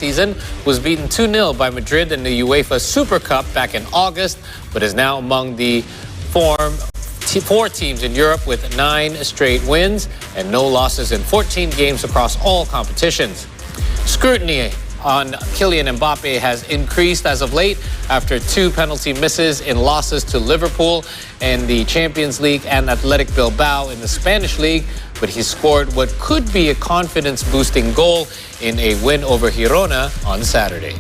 season was beaten 2-0 by Madrid in the UEFA Super Cup back in August, but is now among the four teams in Europe with 9 straight wins and no losses in 14 games across all competitions. Scrutiny on Kylian Mbappe has increased as of late after 2 penalty misses in losses to Liverpool in the Champions League and Athletic Bilbao in the Spanish League, but he scored what could be a confidence-boosting goal in a win over Girona on Saturday.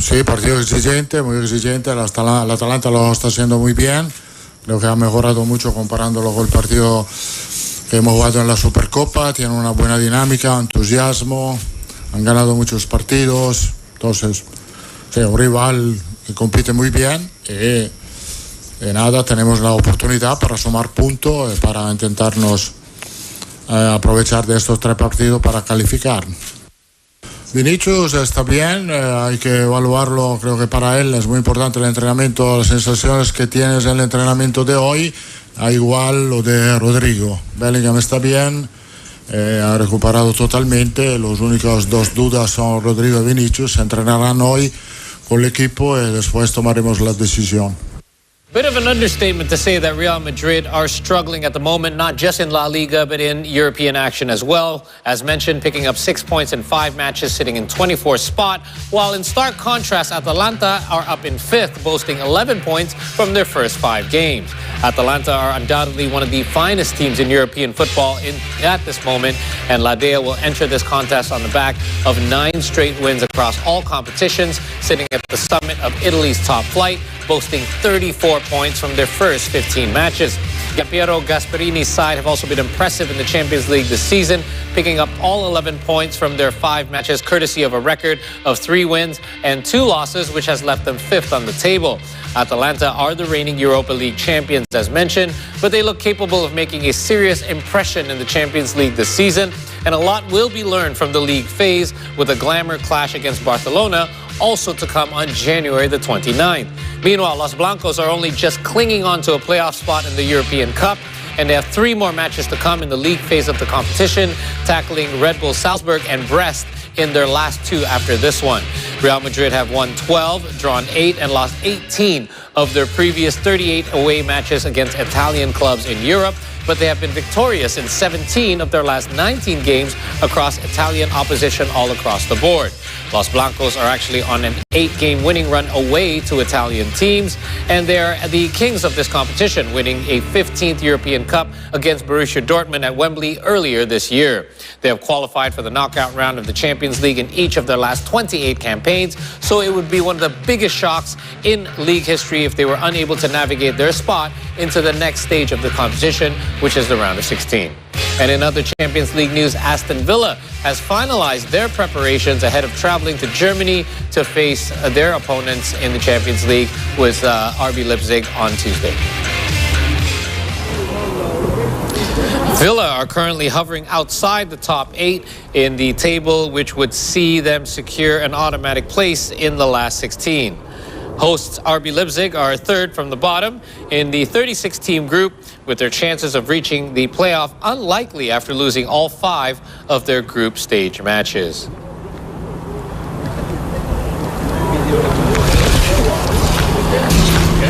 Sí, partido exigente, muy exigente. El Atalanta lo está haciendo muy bien. Creo que ha mejorado mucho comparándolo con el partido que hemos jugado en la Supercopa. Tienen una buena dinámica, entusiasmo. Han ganado muchos partidos. Entonces, sí, un rival que compite muy bien. Y nada, tenemos la oportunidad para sumar puntos, para intentarnos aprovechar de estos 3 partidos para calificar. Vinicius está bien, hay que evaluarlo, creo que para él es muy importante el entrenamiento, las sensaciones que tienes en el entrenamiento de hoy, a igual lo de Rodrigo. Bellingham está bien, ha recuperado totalmente, los únicos 2 dudas son Rodrigo y Vinicius, se entrenarán hoy con el equipo y después tomaremos la decisión. Bit of an understatement to say that Real Madrid are struggling at the moment, not just in La Liga, but in European action as well. As mentioned, picking up 6 points in 5 matches, sitting in 24th spot, while in stark contrast, Atalanta are up in 5th, boasting 11 points from their first 5 games. Atalanta are undoubtedly one of the finest teams in European football at this moment, and La Dea will enter this contest on the back of 9 straight wins across all competitions, sitting at the summit of Italy's top flight, boasting 34 points from their first 15 matches. Piero Gasperini's side have also been impressive in the Champions League this season, picking up all 11 points from their 5 matches, courtesy of a record of 3 wins and 2 losses, which has left them 5th on the table. Atalanta are the reigning Europa League champions, as mentioned, but they look capable of making a serious impression in the Champions League this season, and a lot will be learned from the league phase, with a glamour clash against Barcelona also to come on January the 29th. Meanwhile, Los Blancos are only just clinging on to a playoff spot in the European Cup, and they have 3 more matches to come in the league phase of the competition, tackling Red Bull Salzburg and Brest in their last 2 after this one. Real Madrid have won 12, drawn 8, and lost 18 of their previous 38 away matches against Italian clubs in Europe, but they have been victorious in 17 of their last 19 games across Italian opposition all across the board. Los Blancos are actually on an 8-game winning run away to Italian teams, and they're the kings of this competition, winning a 15th European Cup against Borussia Dortmund at Wembley earlier this year. They have qualified for the knockout round of the Champions League in each of their last 28 campaigns, so it would be one of the biggest shocks in league history if they were unable to navigate their spot into the next stage of the competition, which is the round of 16. And in other Champions League news, Aston Villa has finalized their preparations ahead of traveling to Germany to face their opponents in the Champions League with RB Leipzig on Tuesday. Villa are currently hovering outside the top 8 in the table, which would see them secure an automatic place in the last 16. Hosts RB Leipzig are 3rd from the bottom in the 36-team group, with their chances of reaching the playoff unlikely after losing all 5 of their group stage matches.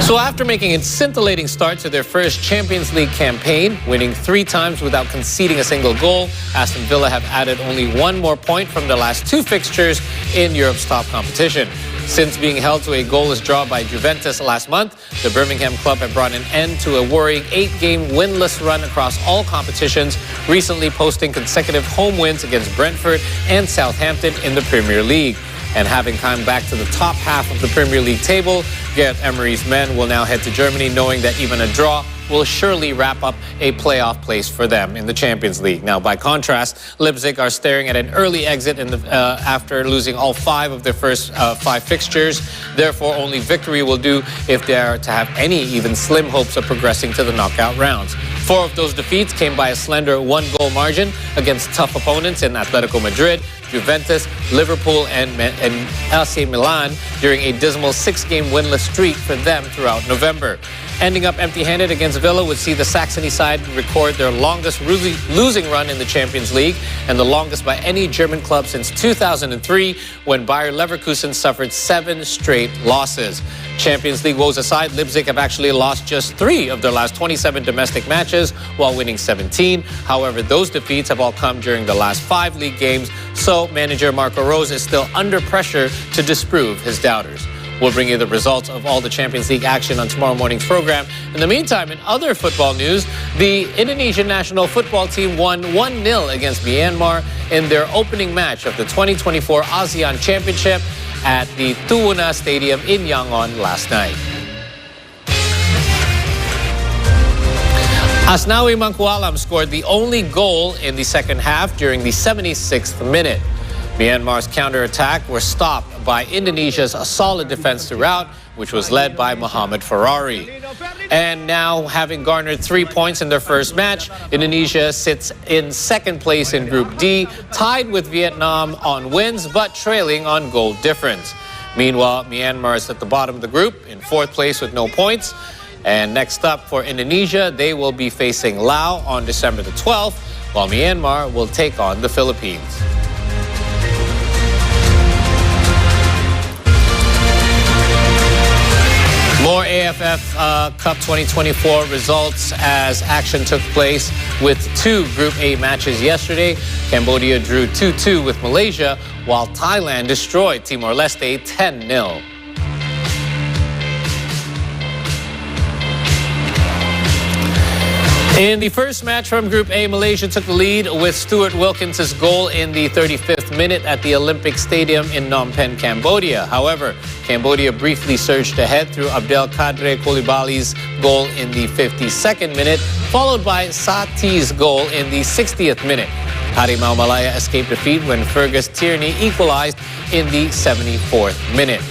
So after making a scintillating start to their first Champions League campaign, winning 3 times without conceding a single goal, Aston Villa have added only 1 more point from their last 2 fixtures in Europe's top competition. Since being held to a goalless draw by Juventus last month, the Birmingham club have brought an end to a worrying 8-game winless run across all competitions, recently posting consecutive home wins against Brentford and Southampton in the Premier League. And having come back to the top half of the Premier League table, Gareth Emery's men will now head to Germany, knowing that even a draw will surely wrap up a playoff place for them in the Champions League. Now, by contrast, Leipzig are staring at an early exit after losing all 5 of their first 5 fixtures. Therefore, only victory will do if they are to have any even slim hopes of progressing to the knockout rounds. 4 of those defeats came by a slender 1-goal margin against tough opponents in Atletico Madrid, Juventus, Liverpool, and AC Milan during a dismal 6-game winless streak for them throughout November. Ending up empty-handed against Villa would see the Saxony side record their longest losing run in the Champions League and the longest by any German club since 2003 when Bayer Leverkusen suffered 7 straight losses. Champions League woes aside, Leipzig have actually lost just 3 of their last 27 domestic matches while winning 17. However, those defeats have all come during the last 5 league games, so manager Marco Rose is still under pressure to disprove his doubters. We'll bring you the results of all the Champions League action on tomorrow morning's program. In the meantime, in other football news, the Indonesian national football team won 1-0 against Myanmar in their opening match of the 2024 ASEAN Championship at the Tuwuna Stadium in Yangon last night. Asnawi Mangkualam scored the only goal in the second half during the 76th minute. Myanmar's counterattack were stopped by Indonesia's solid defense throughout, which was led by Muhammad Ferrari. And now, having garnered 3 points in their first match, Indonesia sits in second place in Group D, tied with Vietnam on wins, but trailing on goal difference. Meanwhile, Myanmar is at the bottom of the group, in 4th place with no points. And next up for Indonesia, they will be facing Laos on December the 12th, while Myanmar will take on the Philippines. More AFF Cup 2024 results as action took place with 2 Group A matches yesterday. Cambodia drew 2-2 with Malaysia, while Thailand destroyed Timor-Leste 10-0. In the first match from Group A, Malaysia took the lead with Stuart Wilkins' goal in the 35th minute at the Olympic Stadium in Phnom Penh, Cambodia. However, Cambodia briefly surged ahead through Abdelkader Coulibaly's goal in the 52nd minute, followed by Sati's goal in the 60th minute. Harimau Malaya escaped defeat when Fergus Tierney equalized in the 74th minute.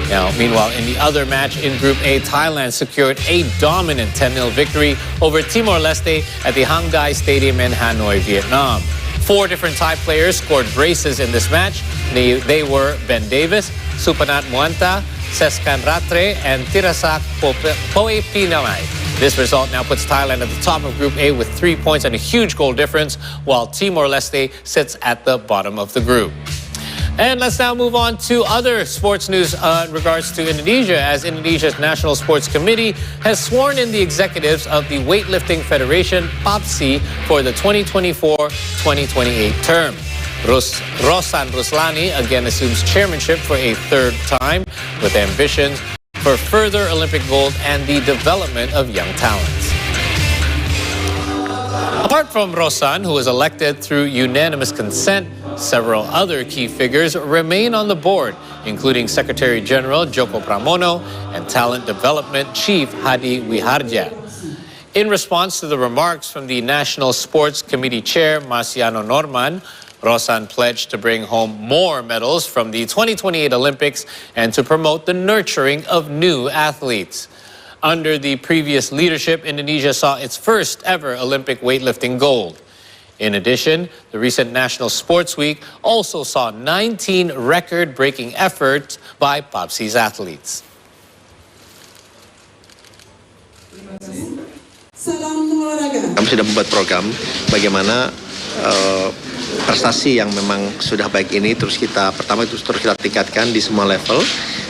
Now, meanwhile, in the other match in Group A, Thailand secured a dominant 10-0 victory over Timor-Leste at the Hang Dai Stadium in Hanoi, Vietnam. 4 different Thai players scored braces in this match. They were Ben Davis, Supanat Muanta, Seskan Ratre, and Tirasak Poepinamai. This result now puts Thailand at the top of Group A with 3 points and a huge goal difference, while Timor-Leste sits at the bottom of the group. And let's now move on to other sports news in regards to Indonesia, as Indonesia's National Sports Committee has sworn in the executives of the Weightlifting Federation, PAPSI, for the 2024-2028 term. Rosan Ruslani again assumes chairmanship for a 3rd time, with ambitions for further Olympic gold and the development of young talents. Apart from Rosan, who was elected through unanimous consent, several other key figures remain on the board, including Secretary General Joko Pramono and Talent Development Chief Hadi Wiharja. In response to the remarks from the National Sports Committee Chair Marciano Norman, Rosan pledged to bring home more medals from the 2028 Olympics and to promote the nurturing of new athletes. Under the previous leadership, Indonesia saw its first ever Olympic weightlifting gold. In addition, the recent National Sports Week also saw 19 record-breaking efforts by PAPSI's athletes. Kami sudah membuat program bagaimana prestasi yang memang sudah baik ini terus kita tingkatkan di semua level,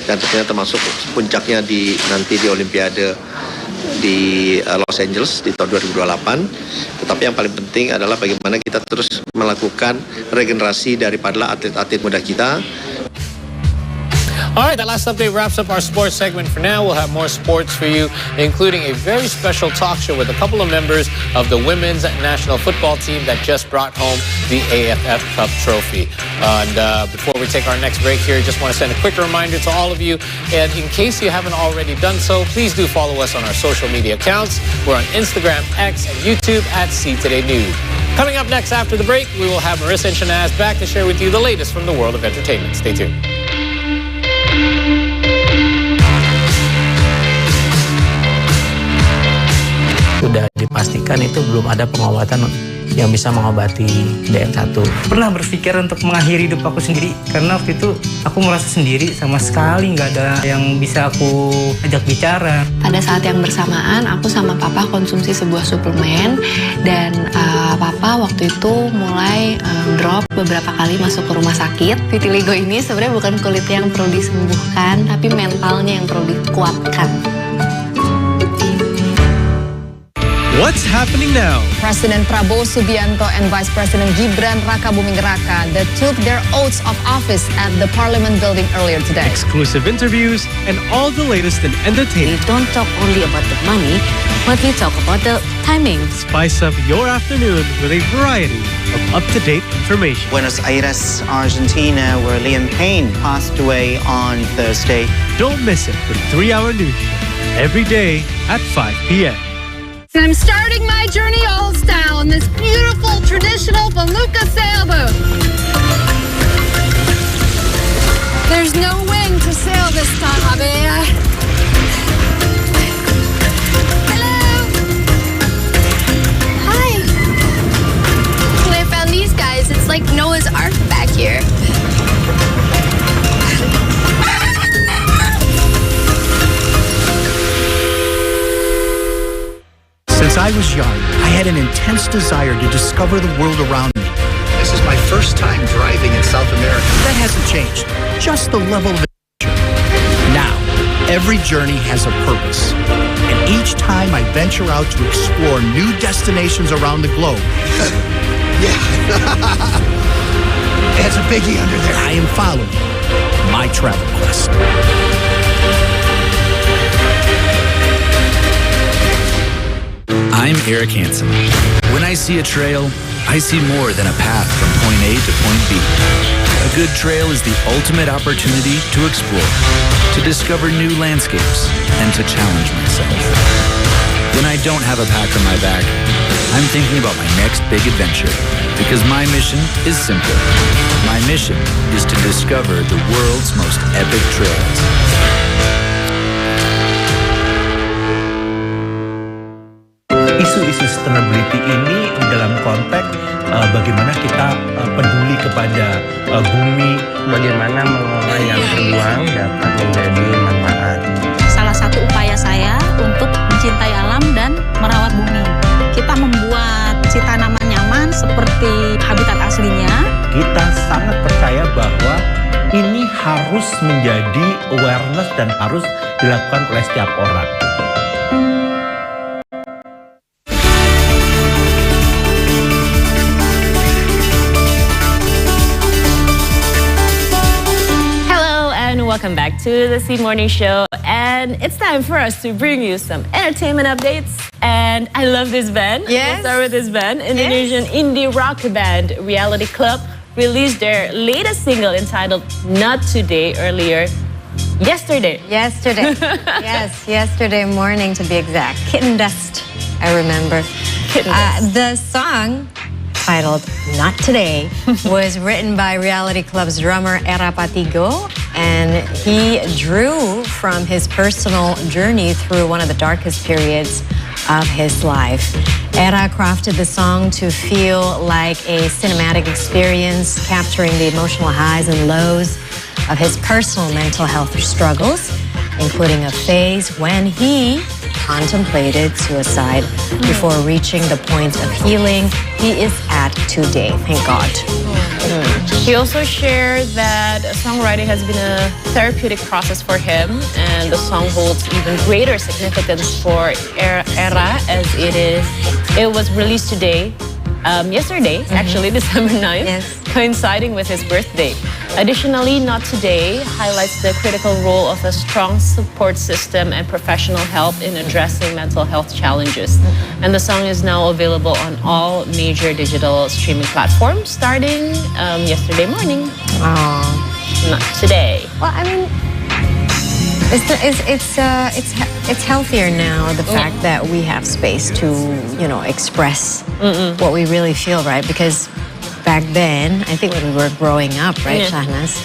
dan tentunya termasuk puncaknya nanti di Olimpiade di Los Angeles di tahun 2028. Tetapi yang paling penting adalah bagaimana kita terus melakukan regenerasi daripada atlet-atlet muda kita. All right, that last update wraps up our sports segment for now. We'll have more sports for you, including a very special talk show with a couple of members of the women's national football team that just brought home the AFF Cup trophy. And before we take our next break here, just want to send a quick reminder to all of you. And in case you haven't already done so, please do follow us on our social media accounts. We're on Instagram, X, and YouTube at CToday News. Coming up next after the break, we will have Marissa and Shanaz back to share with you the latest from the world of entertainment. Stay tuned. Sudah dipastikan itu belum ada pengobatan yang bisa mengobati DM1. Pernah berpikir untuk mengakhiri hidup aku sendiri karena waktu itu aku merasa sendiri, sama sekali nggak ada yang bisa aku ajak bicara. Pada saat yang bersamaan aku sama papa konsumsi sebuah suplemen dan papa waktu itu mulai drop beberapa kali masuk ke rumah sakit. Vitiligo ini sebenarnya bukan kulit yang perlu disembuhkan, tapi mentalnya yang perlu dikuatkan. What's happening now? President Prabowo Subianto and Vice President Gibran Rakabuming Raka that took their oaths of office at the Parliament building earlier today. Exclusive interviews and all the latest in entertainment. We don't talk only about the money, but we talk about the timing. Spice up your afternoon with a variety of up-to-date information. Buenos Aires, Argentina, where Liam Payne passed away on Thursday. Don't miss it with 3-hour news show every day at 5 p.m. I'm starting my journey old style in this beautiful traditional Palooka sailboat. There's no wind to sail this time, Abea. Hello. Hi. When I found these guys, it's like Noah's Ark back here. Since I was young, I had an intense desire to discover the world around me. This is my first time driving in South America. That hasn't changed, just the level of adventure. Now, every journey has a purpose. And each time I venture out to explore new destinations around the globe. Yeah. It's a biggie under there. I am following my travel quest. I'm Eric Hansen. When I see a trail, I see more than a path from point A to point B. A good trail is the ultimate opportunity to explore, to discover new landscapes, and to challenge myself. When I don't have a pack on my back, I'm thinking about my next big adventure, because my mission is simple. My mission is to discover the world's most epic trails. Isu-isu sustainability ini dalam konteks bagaimana kita peduli kepada bumi, bagaimana mengelola yang peluang dapat menjadi manfaat. Salah satu upaya saya untuk mencintai alam dan merawat bumi. Kita membuat si tanaman nyaman seperti habitat aslinya. Kita sangat percaya bahwa ini harus menjadi awareness dan harus dilakukan oleh setiap orang. Welcome back to the Seed Morning Show, and it's time for us to bring you some entertainment updates. And I love this band. Yes. We'll start with this band. Indonesian indie rock band Reality Club released their latest single entitled Not Today yesterday. Yes, yesterday morning to be exact. Kitten Dust, I remember. Kitten Dust. The song, titled Not Today, was written by Reality Club's drummer Era Patigo, and he drew from his personal journey through one of the darkest periods of his life. Era crafted the song to feel like a cinematic experience, capturing the emotional highs and lows of his personal mental health struggles, including a phase when he contemplated suicide before reaching the point of healing he is at today. Thank God. He also shared that songwriting has been a therapeutic process for him, and the song holds even greater significance for Era as it was released today. Yesterday, actually, December 9th, coinciding with his birthday. Additionally, Not Today highlights the critical role of a strong support system and professional help in addressing mental health challenges. And the song is now available on all major digital streaming platforms starting yesterday morning. Not today. Well, I mean, it's healthier now, the fact that we have space to, express what we really feel, right? Because back then, I think when we were growing up, right, Shahnas,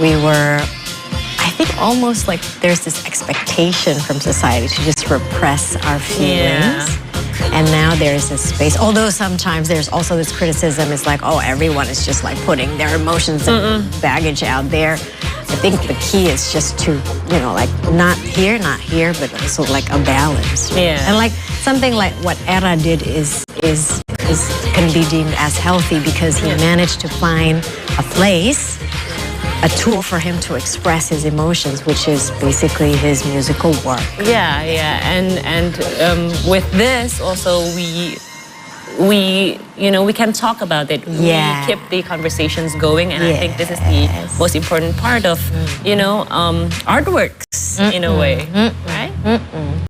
we were, I think almost like there's this expectation from society to just repress our feelings. And now there's a space, although sometimes there's also this criticism, it's like, oh, everyone is just like putting their emotions and baggage out there. I think the key is just to, like not here, but also like a balance. Yeah. And like something like what Era did is can be deemed as healthy because he managed to find a place, a tool for him to express his emotions, which is basically his musical work. Yeah, and with this also we can talk about it. Yeah. We keep the conversations going, and I think this is the most important part of artworks in a way, right?